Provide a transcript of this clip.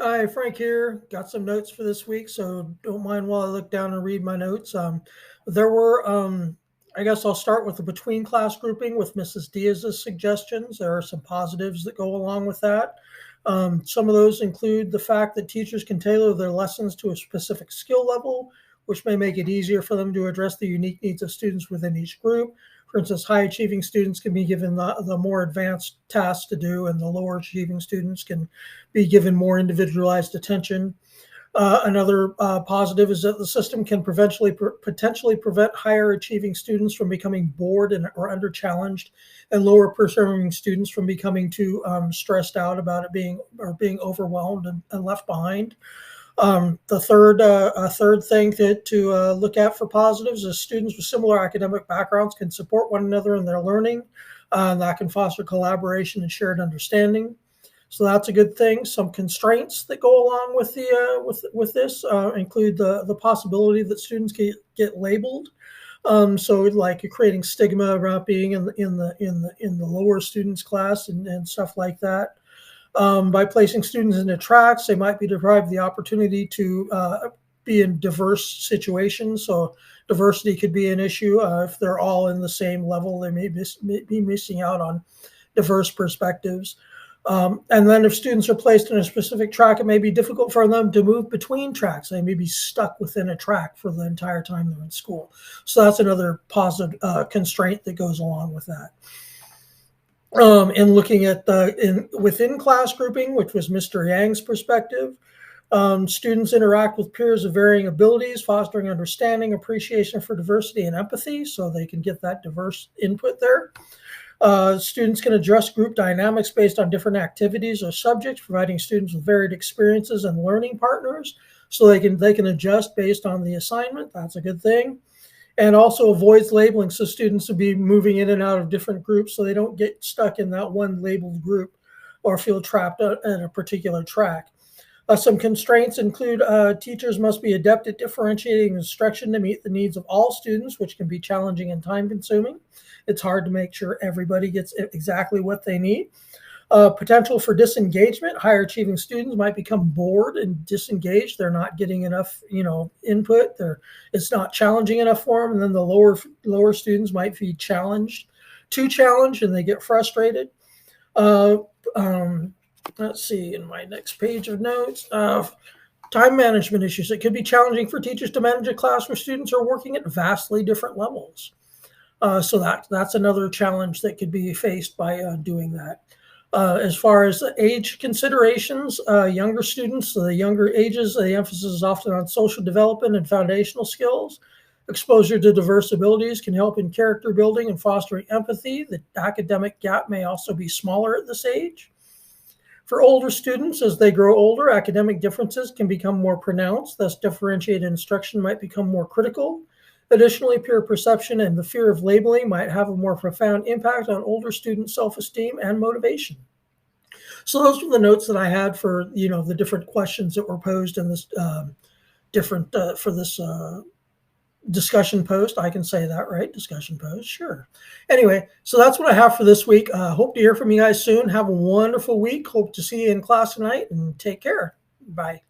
Hi, Frank here. Got some notes for this week, so don't mind while I look down and read my notes. There were, I guess I'll start with the between class grouping with Mrs. Díaz's suggestions. There are some positives that go along with that. Some of those include the fact that teachers can tailor their lessons to a specific skill level, which may make it easier for them to address the unique needs of students within each group. For instance, high achieving students can be given the more advanced tasks to do, and the lower achieving students can be given more individualized attention. Another positive is that the system can potentially prevent higher achieving students from becoming bored or under challenged, and lower performing students from becoming too stressed out about it being overwhelmed and left behind. A third thing to look at for positives is students with similar academic backgrounds can support one another in their learning. That can foster collaboration and shared understanding. So that's a good thing. Some constraints that go along with the with this include the possibility that students get labeled. So like creating stigma about being in the lower students class and stuff like that. By placing students into tracks, they might be deprived the opportunity to be in diverse situations. So diversity could be an issue. If they're all in the same level, they may be missing out on diverse perspectives. And then if students are placed in a specific track, it may be difficult for them to move between tracks. They may be stuck within a track for the entire time they're in school. So that's another positive constraint that goes along with that. And looking at within class grouping, which was Mr. Yang's perspective, students interact with peers of varying abilities, fostering understanding, appreciation for diversity, and empathy, so they can get that diverse input there. Students can adjust group dynamics based on different activities or subjects, providing students with varied experiences and learning partners, so they can adjust based on the assignment. That's a good thing. And also avoids labeling, so students will be moving in and out of different groups so they don't get stuck in that one labeled group or feel trapped in a particular track. Some constraints include teachers must be adept at differentiating instruction to meet the needs of all students, which can be challenging and time consuming. It's hard to make sure everybody gets exactly what they need. Potential for disengagement. Higher achieving students might become bored and disengaged. They're not getting enough, input. It's not challenging enough for them. And then the lower students might be too challenged, and they get frustrated. Let's see, in my next page of notes, time management issues. It could be challenging for teachers to manage a class where students are working at vastly different levels. So that's another challenge that could be faced by doing that. As far as age considerations, younger students, the younger ages, the emphasis is often on social development and foundational skills. Exposure to diverse abilities can help in character building and fostering empathy. The academic gap may also be smaller at this age. For older students, as they grow older, academic differences can become more pronounced, thus differentiated instruction might become more critical. Additionally, peer perception and the fear of labeling might have a more profound impact on older student self-esteem and motivation. So those were the notes that I had for, the different questions that were posed in this for this discussion post. I can say that, right? Discussion post, sure. Anyway, so that's what I have for this week. Hope to hear from you guys soon. Have a wonderful week. Hope to see you in class tonight, and take care. Bye.